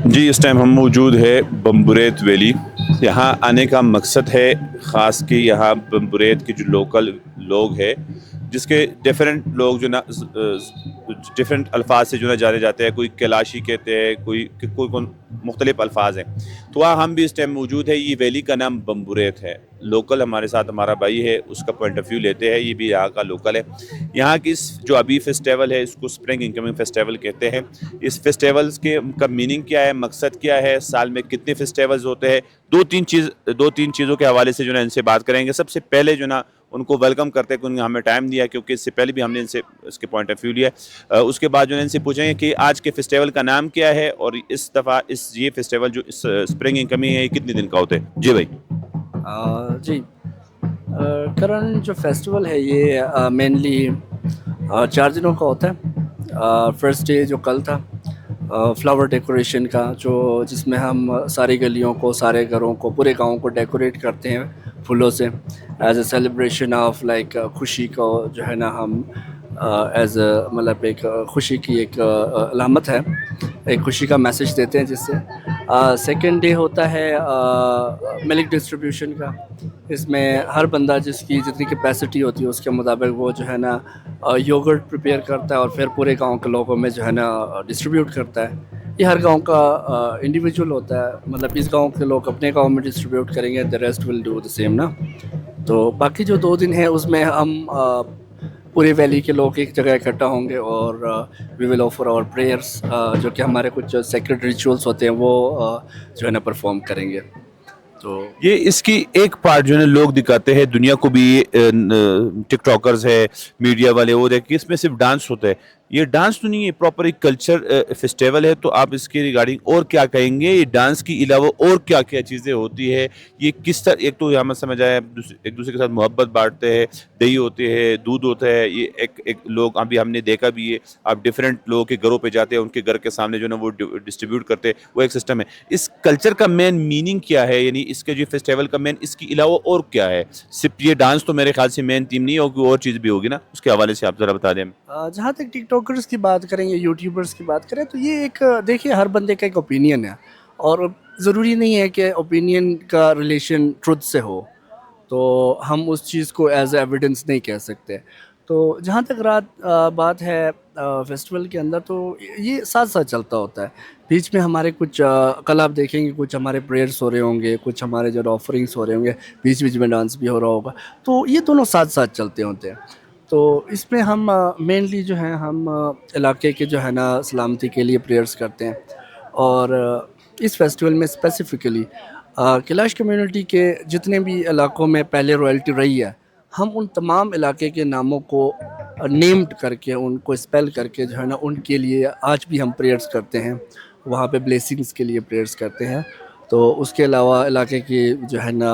جی اس time ہم موجود ہے بمبریت ویلی. یہاں آنے کا مقصد ہے خاص کہ یہاں بمبریت کے جو لوکل لوگ ہیں جس کے ڈیفرنٹ لوگ جو نا ڈیفرنٹ الفاظ سے جو نا جانے جاتے ہیں. کوئی کیلاشی کہتے ہیں, کوئی مختلف الفاظ ہیں. تو وہاں ہم بھی اس ٹائم موجود ہے. یہ ویلی کا نام بمبریت ہے. لوکل ہمارے ساتھ ہمارا بھائی ہے, اس کا پوائنٹ آف ویو لیتے ہیں. یہ بھی یہاں کا لوکل ہے. یہاں کی جو ابھی فیسٹیول ہے اس کو اسپرنگ انکمنگ فیسٹیول کہتے ہیں. اس فیسٹیولز کے کا میننگ کیا ہے, مقصد کیا ہے, سال میں کتنے فیسٹیولز ہوتے ہیں, دو تین چیزوں کے حوالے سے جو نا ان سے بات کریں گے. سب سے پہلے جو نا ان کو ویلکم کرتے ہیں کہ انہوں نے ہمیں ٹائم دیا, کیونکہ اس سے پہلے بھی ہم نے ان سے اس کے پوائنٹ آف ویو لیا. اس کے بعد جو ہے ان سے پوچھیں گے کہ آج کے فیسٹیول کا نام کیا ہے, اور اس دفعہ یہ فیسٹیول جو اس اسپرنگ انکمنگ ہے یہ کتنے دن کا ہوتا ہے. جی بھائی. جی کرن جو فیسٹیول ہے یہ مینلی 4 دنوں کا ہوتا ہے. فرسٹ ڈے جو کل تھا فلاور ڈیکوریشن کا, جس میں ہم ساری گلیوں کو, سارے گھروں کو, پورے گاؤں کو ڈیکوریٹ کرتے ہیں پھولوں سے as a celebration of like خوشی کو جو ہے نا ہم ایز اے مطلب ایک خوشی کی ایک علامت ہے, ایک خوشی کا میسج دیتے ہیں جس سے. سیکنڈ ڈے ہوتا ہے ملک ڈسٹریبیوشن کا. اس میں ہر بندہ جس کی جتنی کیپیسٹی ہوتی ہے اس کے مطابق وہ جو ہے نا یوگرٹ پریپیئر کرتا ہے اور پھر پورے گاؤں کے لوگوں میں جو ہے نا ڈسٹریبیوٹ کرتا ہے. یہ ہر گاؤں کا انڈیویجول ہوتا ہے, مطلب اس گاؤں کے لوگ اپنے گاؤں میں ڈسٹریبیوٹ کریں گے, the rest will do the same نا. تو باقی جو 2 دن ہیں اس میں ہم پورے ویلی کے لوگ ایک جگہ اکٹھا ہوں گے اور وی ول آفر آور پریئرس, جو کہ ہمارے کچھ سیکرڈ ریچولس ہوتے ہیں وہ جو ہے نا پرفارم کریں گے. تو یہ اس کی ایک پارٹ جو ہے لوگ دکھاتے ہیں دنیا کو بھی, ٹک ٹاکرز ہے, میڈیا والے, وہ دیکھ کہ اس میں صرف ڈانس ہوتا ہے. یہ ڈانس تو نہیں ہے, پراپر ایک کلچر فیسٹیول ہے. تو آپ اس کے ریگارڈنگ اور کیا کہیں گے؟ یہ ڈانس کے علاوہ اور کیا کیا چیزیں ہوتی ہے؟ یہ کس طرح, ایک تو ہمیں سمجھ آیا ایک دوسرے کے ساتھ محبت بانٹتے ہیں, دہی ہوتے ہیں, دودھ ہوتا ہے. یہ ایک لوگ ابھی ہم نے دیکھا بھی ہے, آپ ڈفرینٹ لوگوں کے گھروں پہ جاتے ہیں, ان کے گھر کے سامنے جو ہے نا وہ ڈسٹریبیوٹ کرتے ہیں, وہ ایک سسٹم ہے. اس کلچر کا مین میننگ کیا ہے, یعنی اس کے جو فیسٹیول کا مین, اس کے علاوہ اور کیا ہے؟ صرف یہ ڈانس تو میرے خیال سے مین تھیم نہیں ہوگی, اور چیز بھی ہوگی نا, اس کے حوالے سے آپ ذرا بتا دیں. جہاں تک ٹک ٹاکرز کی بات کریں یا یوٹیوبرز کی بات کریں تو یہ ایک دیکھیے ہر بندے کا ایک اوپینین ہے, اور ضروری نہیں ہے کہ اوپینین کا ریلیشن ٹروتھ سے ہو, تو ہم اس چیز کو ایز اے ایویڈنس نہیں کہہ سکتے. تو جہاں تک بات ہے فیسٹیول کے اندر, تو یہ ساتھ ساتھ چلتا ہوتا ہے. بیچ میں ہمارے کچھ کل آپ دیکھیں گے کچھ ہمارے پریئرس ہو رہے ہوں گے, کچھ ہمارے جو آفرنگس ہو رہے ہوں گے, بیچ بیچ میں ڈانس بھی ہو رہا ہوگا. تو یہ دونوں ساتھ ساتھ چلتے ہوتے ہیں. تو اس میں ہم مینلی جو ہیں ہم علاقے کے جو ہے نا سلامتی کے لیے پریئرس کرتے ہیں. اور اس فیسٹیول میں اسپیسیفکلی کیلاش کمیونٹی کے جتنے بھی علاقوں میں پہلے رائلٹی رہی ہے, ہم ان تمام علاقے کے ناموں کو نیمڈ کر کے, ان کو اسپیل کر کے جو ہے نا ان کے لیے آج بھی ہم پریئرس کرتے ہیں. وہاں پہ بلیسنگس کے لیے پریئرس کرتے ہیں. تو اس کے علاوہ علاقے کی جو ہے نا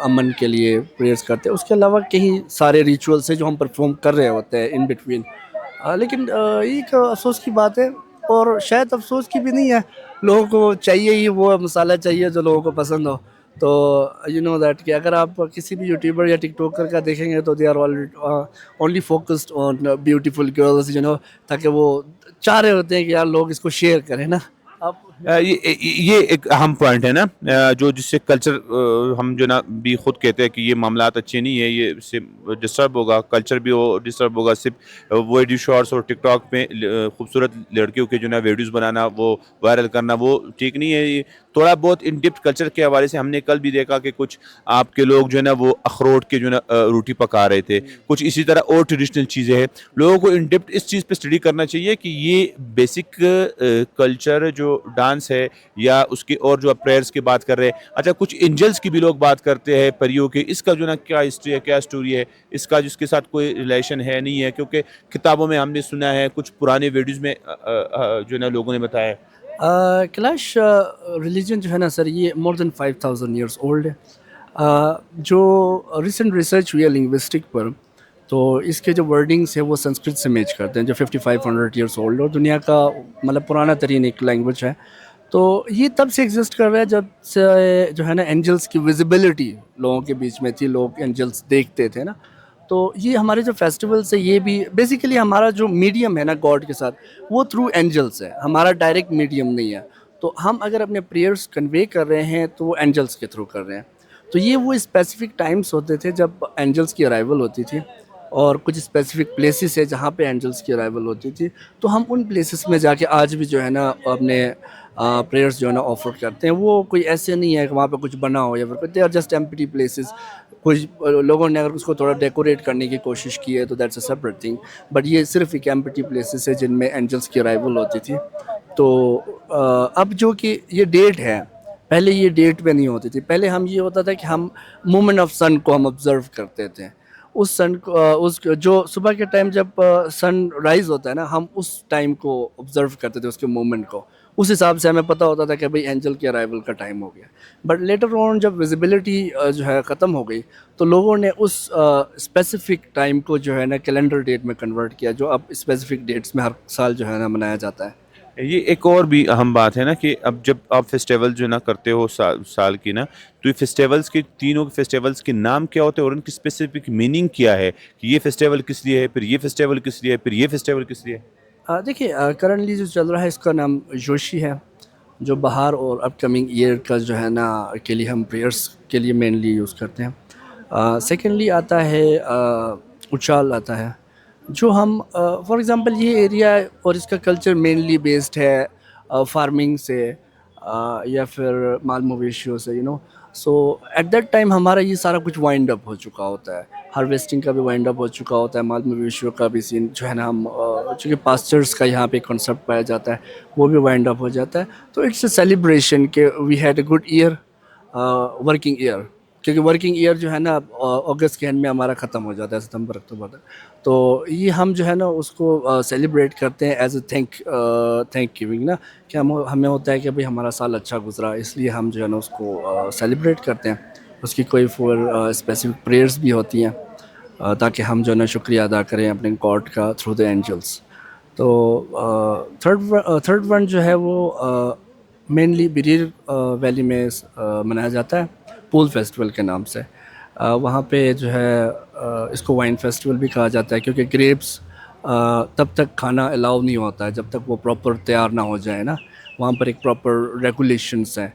امن کے لیے پریئرس کرتے ہیں. اس کے علاوہ کہیں سارے ریچولس ہیں جو ہم پرفارم کر رہے ہوتے ہیں ان بٹوین. لیکن ایک افسوس کی بات ہے, اور شاید افسوس کی بھی نہیں ہے, لوگوں کو چاہیے ہی وہ مسالہ چاہیے جو لوگوں کو پسند ہو. تو یو نو دیٹ کہ اگر آپ کسی بھی یوٹیوبر یا ٹک ٹاکر کا دیکھیں گے تو they are only focused on beautiful girls, تاکہ وہ چاہ رہے ہوتے ہیں کہ یار لوگ اس کو شیئر کریں نا. آپ یہ ایک اہم پوائنٹ ہے نا, جو جس سے کلچر ہم جو نا بھی خود کہتے ہیں کہ یہ معاملات اچھے نہیں ہے, یہ اس سے ڈسٹرب ہوگا, کلچر بھی ڈسٹرب ہوگا. صرف ویڈیو شارٹس اور ٹک ٹاک میں خوبصورت لڑکیوں کے جو نا ویڈیوز بنانا, وہ وائرل کرنا, وہ ٹھیک نہیں ہے. یہ تھوڑا بہت ان ڈیپتھ کلچر کے حوالے سے ہم نے کل بھی دیکھا کہ کچھ آپ کے لوگ جو ہے نا وہ اخروٹ کے جو نا روٹی پکا رہے تھے, کچھ اسی طرح اور ٹریڈیشنل چیزیں ہیں. لوگوں کو ان ڈیپتھ اس چیز پہ اسٹڈی کرنا چاہیے کہ یہ بیسک کلچر جو ڈانس ہے, یا اس کی اور جو پریئرس کی بات کر رہے ہیں. اچھا, کچھ اینجلس کی بھی لوگ بات کرتے ہیں, پریوں کی, اس کا جو نا کیا ہسٹری ہے, کیا اسٹوری ہے اس کا, جس کے ساتھ کوئی ریلیشن ہے نہیں ہے؟ کیونکہ کتابوں میں ہم نے سنا ہے, کچھ پرانے ویڈیوز میں جو نا لوگوں نے بتایا. کیلاش ریلیجن جو ہے نا سر, یہ مور دین 5000 ایئرس اولڈ ہے. جو ریسنٹ ریسرچ ہوئی ہے لنگوسٹک پر, تو اس کے جو ورڈنگس ہیں وہ سنسکرت سے میچ کرتے ہیں, جو 5500 ایئرس اولڈ اور دنیا کا مطلب پرانا ترین ایک لینگویج ہے. تو یہ تب سے ایگزسٹ کر رہا ہے جب سے جو ہے نا اینجلس کی ویزیبلٹی لوگوں کے بیچ میں تھی, لوگ اینجلس دیکھتے تھے نا. تو یہ ہمارے جو فیسٹیولس ہے یہ بھی بیسیکلی ہمارا جو میڈیم ہے نا گاڈ کے ساتھ, وہ تھرو اینجلس ہے, ہمارا ڈائریکٹ میڈیم نہیں ہے. تو ہم اگر اپنے پریئرس کنوے کر رہے ہیں تو وہ اینجلس کے تھرو کر رہے ہیں. تو یہ وہ اسپیسیفک ٹائمس ہوتے تھے جب اینجلس کی ارائیول ہوتی تھی, اور کچھ اسپیسیفک پلیسز ہے جہاں پہ اینجلس کی ارائیول ہوتی تھی. تو ہم ان پلیسز میں جا کے آج بھی جو ہے نا اپنے پریئرس جو ہے نا آفر کرتے ہیں. وہ کوئی ایسے نہیں ہے کہ وہاں پہ کچھ بنا ہو یا پھر they are just empty places. کچھ لوگوں نے اگر اس کو تھوڑا ڈیکوریٹ کرنے کی کوشش کی ہے تو that's a separate thing, but یہ صرف ایک ایمپٹی پلیسز ہے جن میں اینجلس کی ارائیول ہوتی تھی. تو اب جو کہ یہ ڈیٹ ہے, پہلے یہ ڈیٹ پہ نہیں ہوتی تھی. پہلے ہم یہ ہوتا تھا کہ ہم مومنٹ آف سن کو ہم آبزرو کرتے تھے. اس سن کو اس جو صبح کے ٹائم جب سن رائز ہوتا ہے نا, ہم اس ٹائم کو آبزرو کرتے تھے, اس کے مومنٹ کو. اس حساب سے ہمیں پتہ ہوتا تھا کہ بھئی اینجل کے ارائیول کا ٹائم ہو گیا. بٹ لیٹر آن جب ویزیبلٹی جو ہے ختم ہو گئی تو لوگوں نے اس اسپیسیفک ٹائم کو جو ہے نا کیلنڈر ڈیٹ میں کنورٹ کیا, جو اب اسپیسیفک ڈیٹس میں ہر سال جو ہے نا منایا جاتا ہے. یہ ایک اور بھی اہم بات ہے نا کہ اب جب آپ فیسٹیول جو نا کرتے ہو سال کی نا, تو یہ فیسٹیولز کے تینوں فیسٹیولز کے نام کیا ہوتے ہیں اور ان کی اسپیسیفک میننگ کیا ہے کہ یہ فیسٹیول کس لیے ہے, پھر یہ فیسٹیول کس لیے ہے, پھر یہ فیسٹیول کس لیے ہے؟ دیکھیے کرنٹلی جو چل رہا ہے اس کا نام یوشی ہے, جو بہار اور اپ کمنگ ایئر کا جو ہے نا کے لیے ہم پریئرس کے لیے مینلی یوز کرتے ہیں. سیکنڈلی آتا ہے اچال آتا ہے, جو ہم فار ایگزامپل یہ ایریا اور اس کا کلچر مینلی بیسڈ ہے فارمنگ سے یا پھر مال مویشیوں سے, سو ایٹ دیٹ ٹائم ہمارا یہ سارا کچھ وائنڈ اپ ہو چکا ہوتا ہے. ہارویسٹنگ کا بھی وائنڈ اپ ہو چکا ہوتا ہے, مال مویشیوں کا بھی سین جو ہے نا ہم چونکہ پاسچرس کا یہاں پہ کنسیپٹ پایا جاتا ہے وہ بھی وائنڈ اپ ہو جاتا ہے. تو اٹس اے سیلیبریشن کہ we had a good year, working year, کیونکہ ورکنگ ایئر جو ہے نا اگست کے اینڈ میں ہمارا ختم ہو جاتا ہے, ستمبر اکتوبر تک. تو یہ ہم جو ہے نا اس کو سیلیبریٹ کرتے ہیں ایز اے تھینک گیونگ نا, کہ ہمیں ہوتا ہے کہ بھئی ہمارا سال اچھا گزرا, اس لیے ہم جو ہے نا اس کو سیلیبریٹ کرتے ہیں. اس کی کوئی اسپیسیفک پریئرس بھی ہوتی ہیں تاکہ ہم جو ہے نا شکریہ ادا کریں اپنے گاڈ کا تھرو دا اینجلس. تو تھرڈ ون جو ہے وہ مینلی بریر ویلی میں منایا جاتا ہے پول فیسٹیول کے نام سے. وہاں پہ جو ہے اس کو وائن فیسٹیول بھی کہا جاتا ہے, کیونکہ گریپس تب تک کھانا الاؤ نہیں ہوتا ہے جب تک وہ پراپر تیار نہ ہو جائے نا. وہاں پر ایک پراپر ریگولیشنس ہیں,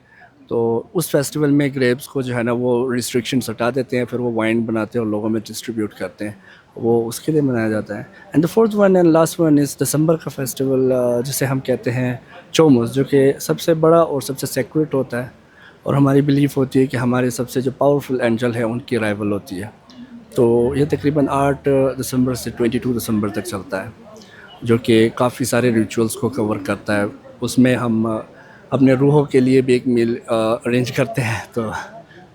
تو اس فیسٹیول میں گریپس کو جو ہے نا وہ ریسٹرکشنس ہٹا دیتے ہیں, پھر وہ وائن بناتے ہیں اور لوگوں میں ڈسٹریبیوٹ کرتے ہیں. وہ اس کے لیے منایا جاتا ہے. And the fourth one and last one is December کا فیسٹیول, جسے ہم کہتے ہیں چوموس, جو کہ سب سے بڑا اور سب سے سیکریٹ ہوتا ہے, اور ہماری بلیف ہوتی ہے کہ ہمارے سب سے جو پاورفل اینجل ہے ان کی ارائیول ہوتی ہے. تو یہ تقریباً 8 دسمبر سے 22 دسمبر تک چلتا ہے, جو کہ کافی سارے ریچولس کو کور کرتا ہے. اس میں ہم اپنے روحوں کے لیے بھی ایک میل ارینج کرتے ہیں. تو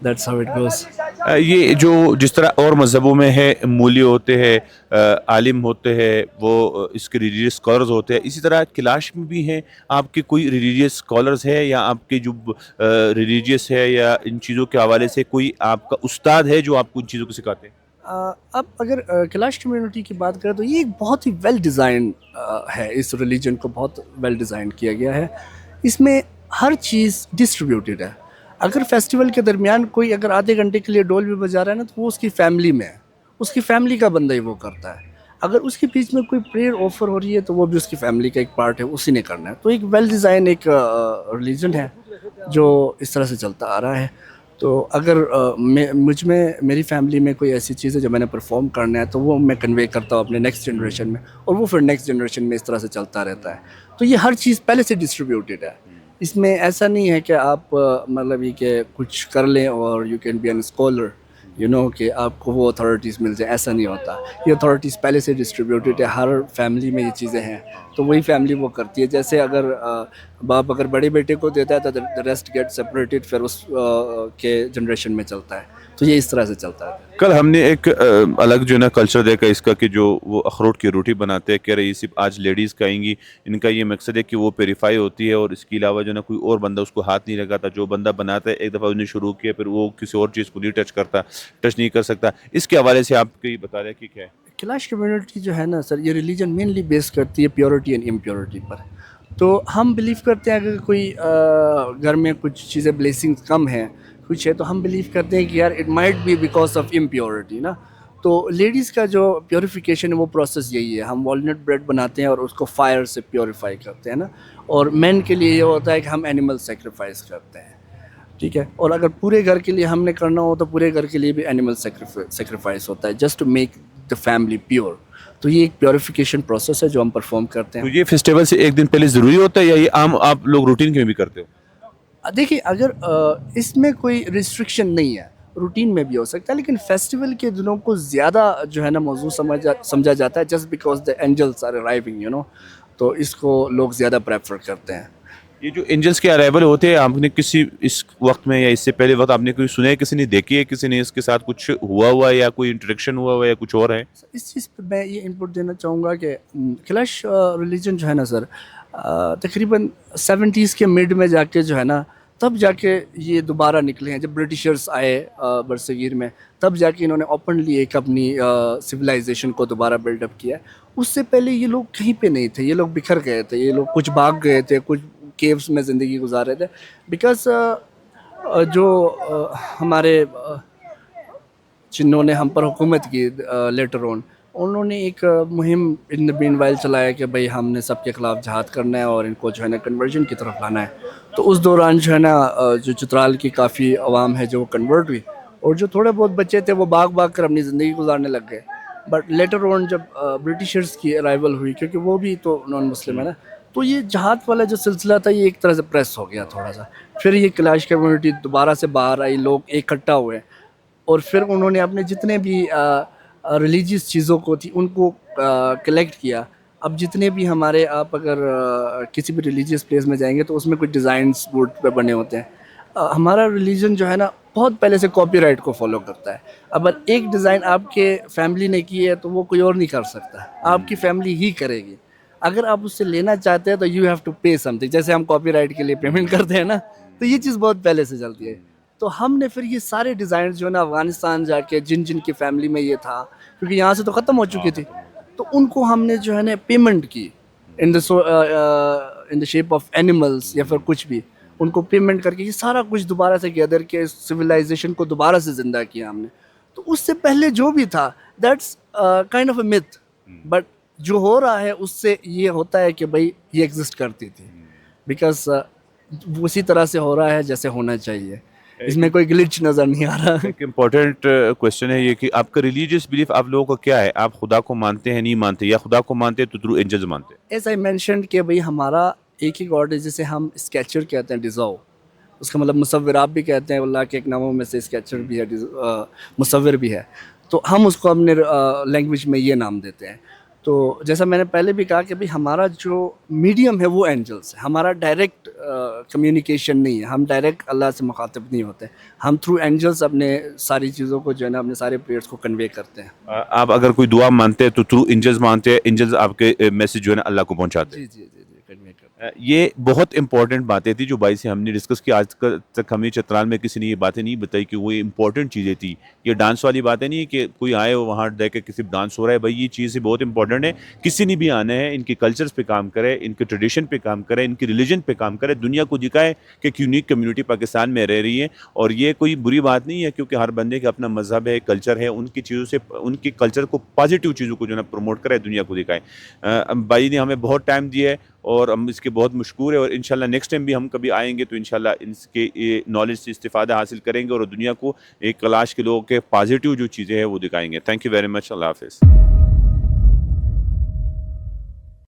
دیٹس ہاؤ اٹ گوز. یہ جو جس طرح اور مذہبوں میں ہے مولی ہوتے ہیں, عالم ہوتے ہیں, وہ اس کے ریلیجیس اسکالرز ہوتے ہیں, اسی طرح کلاش میں بھی ہیں آپ کے کوئی ریلیجیس اسکالرز ہے, یا آپ کے جو ریلیجیس ہے یا ان چیزوں کے حوالے سے کوئی آپ کا استاد ہے جو آپ کو ان چیزوں کو سکھاتے ہیں؟ اب اگر کلاش کمیونٹی کی بات کریں تو یہ ایک بہت ہی ویل ڈیزائن ہے, اس ریلیجن کو بہت ویل ڈیزائن کیا گیا ہے. اس میں ہر چیز ڈسٹریبیوٹیڈ ہے. اگر فیسٹیول کے درمیان کوئی اگر آدھے گھنٹے کے لیے ڈول بھی بجا رہا ہے نا, تو وہ اس کی فیملی میں ہے, اس کی فیملی کا بندہ ہی وہ کرتا ہے. اگر اس کے بیچ میں کوئی پریئر آفر ہو رہی ہے تو وہ بھی اس کی فیملی کا ایک پارٹ ہے, اسی نے کرنا ہے. تو ایک ویل ڈیزائن ایک ریلیجن ہے جو اس طرح سے چلتا آ رہا ہے. تو اگر میری فیملی میں کوئی ایسی چیز ہے جو میں نے پرفارم کرنا ہے تو وہ میں کنوے کرتا ہوں اپنے نیکسٹ جنریشن میں, اور وہ پھر نیکسٹ جنریشن میں اس طرح سے چلتا رہتا ہے. تو یہ ہر چیز پہلے سے ڈسٹریبیوٹیڈ ہے. اس میں ایسا نہیں ہے کہ آپ مطلب یہ کہ کچھ کر لیں اور you can be an scholar, کہ آپ کو وہ اتھارٹیز مل جائیں. ایسا نہیں ہوتا. یہ اتھارٹیز پہلے سے ڈسٹریبیوٹیڈ ہے, ہر فیملی میں یہ چیزیں ہیں, تو وہی فیملی وہ کرتی ہے. جیسے اگر باپ اگر بڑے بیٹے کو دیتا ہے تو دا ریسٹ گیٹ سپریٹڈ, پھر اس کے جنریشن میں چلتا ہے. تو یہ اس طرح سے چلتا ہے. کل ہم نے ایک الگ جو ہے نا کلچر دیکھا اس کا, کہ جو وہ اخروٹ کی روٹی بناتے ہیں, کہہ رہے یہ صرف آج لیڈیز کھائیں گی, ان کا یہ مقصد ہے کہ وہ پیریفائی ہوتی ہے, اور اس کے علاوہ جو ہے نا کوئی اور بندہ اس کو ہاتھ نہیں لگاتا. جو بندہ بناتا ہے ایک دفعہ انہیں شروع کیا, پھر وہ کسی اور چیز کو نہیں ٹچ نہیں کر سکتا. اس کے حوالے سے آپ کو یہ بتا رہے کہ کیا ہے کلاش کمیونٹی جو ہے نا سر, یہ ریلیجن مینلی بیس کرتی ہے پیورٹی اینڈ امپیورٹی پر. تو ہم بلیو کرتے ہیں اگر کوئی گھر میں کچھ چیزیں بلیسنگز کم ہیں کچھ ہے, تو ہم بلیو کرتے ہیں کہ یار it might be because of impurity نا. تو لیڈیز کا جو پیوریفیکیشن ہے وہ پروسیس یہی ہے, ہم والنٹ بریڈ بناتے ہیں اور اس کو فائر سے پیوریفائی کرتے ہیں نا. اور مین کے لیے یہ ہوتا ہے کہ ہم اینیمل سیکریفائس کرتے ہیں, ٹھیک ہے. اور اگر پورے گھر کے لیے ہم نے کرنا ہو تو پورے گھر کے لیے بھی اینیمل سیکریفائس ہوتا ہے, just to make the family pure. تو یہ ایک پیوریفیکیشن پروسیس ہے جو ہم پرفارم کرتے ہیں. تو یہ فیسٹیول سے ایک دن پہلے ضروری ہوتا ہے یا یہ عام آپ لوگ روٹین کے بھی کرتے ہو؟ دیکھیے اگر اس میں کوئی ریسٹرکشن نہیں ہے, روٹین میں بھی ہو سکتا ہے, لیکن فیسٹیول کے دنوں کو زیادہ جو ہے نا موضوع سمجھا جاتا ہے, just because the angels are arriving you know, تو اس کو لوگ زیادہ پریفر کرتے ہیں. یہ جو اینجلس کے ارائیول ہوتے ہیں, آپ نے کسی اس وقت میں یا اس سے پہلے وقت آپ نے کوئی سنا ہے, کسی نے دیکھی ہے, کسی نے اس کے ساتھ کچھ ہوا ہے یا کوئی انٹریکشن ہوا یا کچھ اور ہے؟ اس چیز پہ میں یہ انپٹ دینا چاہوں گا کہ کلش ریلیجن جو ہے نا سر, تقریباً 70s کے مڈ میں جا کے جو ہے نا, تب جا کے یہ دوبارہ نکلے ہیں. جب برٹشرز آئے برصغیر میں, تب جا کے انہوں نے اوپنلی ایک اپنی سویلائزیشن کو دوبارہ بلڈ اپ کیا. اس سے پہلے یہ لوگ کہیں پہ نہیں تھے, یہ لوگ بکھر گئے تھے, یہ لوگ کچھ بھاگ گئے تھے, کچھ کیوز میں زندگی گزار رہے تھے. بیکاز جو ہمارے جنہوں نے ہم پر حکومت کی لیٹر آن, انہوں نے ایک مہم ان دا مین وائل چلایا کہ بھائی ہم نے سب کے خلاف جہاد کرنا ہے اور ان کو جو ہے نا کنورژن کی طرف لانا ہے. تو اس دوران جو ہے نا جو چترال کی کافی عوام ہے جو وہ کنورٹ ہوئی, اور جو تھوڑے بہت بچے تھے وہ بھاگ بھاگ کر اپنی زندگی گزارنے لگ گئے. بٹ لیٹر آن جب برٹشرز کی ارائیول ہوئی, کیونکہ وہ بھی تو نان مسلم ہے نا, تو یہ جہاد والا جو سلسلہ تھا یہ ایک طرح سے پریس ہو گیا تھوڑا سا. پھر یہ کلاش کمیونٹی دوبارہ سے باہر آئی, لوگ اکٹھا ہوئے, اور پھر انہوں نے اپنے جتنے بھی ریلیجیس چیزوں کو تھی ان کو کلیکٹ کیا. اب جتنے بھی ہمارے, آپ اگر کسی بھی ریلیجیس پلیس میں جائیں گے تو اس میں کچھ ڈیزائنس بورڈ پہ بنے ہوتے ہیں. ہمارا ریلیجن جو ہے نا بہت پہلے سے کاپی رائٹ کو فالو کرتا ہے. اگر ایک ڈیزائن آپ کے فیملی نے کی ہے تو وہ کوئی اور نہیں کر سکتا, آپ کی فیملی ہی کرے گی. اگر آپ اس سے لینا چاہتے ہیں تو you have to pay something, جیسے ہم کاپی رائٹ کے لیے پیمنٹ کرتے ہیں نا, تو یہ چیز بہت پہلے سے چلتی ہے. تو ہم نے پھر یہ سارے ڈیزائنز جو ہے نا افغانستان جا کے, جن جن کی فیملی میں یہ تھا, کیونکہ یہاں سے تو ختم ہو چکی تھی, تو ان کو ہم نے جو ہے نا پیمنٹ کی ان دا شیپ آف اینیملس یا پھر کچھ بھی, ان کو پیمنٹ کر کے یہ سارا کچھ دوبارہ سے گیدر کے سویلائزیشن کو دوبارہ سے زندہ کیا ہم نے. تو اس سے پہلے جو بھی تھا that's kind of a myth, but جو ہو رہا ہے اس سے یہ ہوتا ہے کہ بھائی یہ ایگزسٹ کرتی تھی, بیکاز اسی طرح سے ہو رہا ہے جیسے ہونا چاہیے, اس میں کوئی گلچ نظر نہیں آ رہا. ایک امپورٹنٹ کویشچن ہے یہ کہ آپ کا ریلیجیس بلیف آپ لوگوں کا کیا ہے, آپ خدا کو مانتے ہیں نہیں مانتے, یا خدا کو مانتے تو تھرو اینجلز مانتے ہیں؟ ایز آئی مینشنڈ کہ بھائی ہمارا ایک ہی گاڈ ہے جسے ہم اسکیچر کہتے ہیں, ڈیزاؤ, اس کا مطلب مصور آپ بھی کہتے ہیں, اللہ کے ایک ناموں میں سے اسکیچر بھی ہے, مصور بھی ہے, تو ہم اس کو اپنے لینگویج میں یہ نام دیتے ہیں. تو جیسا میں نے پہلے بھی کہا کہ بھائی ہمارا جو میڈیم ہے وہ اینجلس ہے, ہمارا ڈائریکٹ کمیونیکیشن نہیں ہے, ہم ڈائریکٹ اللہ سے مخاطب نہیں ہوتے, ہم تھرو اینجلس اپنے ساری چیزوں کو جو ہے نا اپنے سارے پریئرس کو کنوے کرتے ہیں. آپ اگر کوئی دعا مانتے ہیں تو تھرو اینجلز مانتے ہیں, اینجلز آپ کے میسج جو ہے نا اللہ کو پہنچاتے ہیں. جی جی جی جی کنوے کرتے ہیں. یہ بہت امپورٹنٹ باتیں تھی جو بھائی سے ہم نے ڈسکس کی. آج تک ہمیں چترال میں کسی نے یہ باتیں نہیں بتائی کہ وہ امپورٹنٹ چیزیں تھی. یہ ڈانس والی باتیں نہیں کہ کوئی آئے وہاں دیکھ کے کسی ڈانس ہو رہا ہے, بھائی یہ چیزیں بہت امپورٹنٹ ہے. کسی نے بھی آنا ہے, ان کے کلچرز پہ کام کرے, ان کے ٹریڈیشن پہ کام کرے, ان کی ریلیجن پہ کام کرے, دنیا کو دکھائے کہ ایک یونیک کمیونٹی پاکستان میں رہ رہی ہے. اور یہ کوئی بری بات نہیں ہے, کیونکہ ہر بندے کا اپنا مذہب ہے, کلچر ہے, ان کی چیزوں سے, ان کی کلچر کو, پازیٹیو چیزوں کو جو ہے نا پروموٹ کرے, دنیا کو دکھائے. بھائی نے ہمیں بہت ٹائم دیا ہے اور ہم اس کے بہت مشکور ہیں, اور انشاءاللہ نیکسٹ ٹائم بھی ہم کبھی آئیں گے تو انشاءاللہ اس کے نالج سے استفادہ حاصل کریں گے اور دنیا کو ایک کلاش کے لوگوں کے پازیٹیو جو چیزیں ہیں وہ دکھائیں گے. Thank you very much. اللہ حافظ.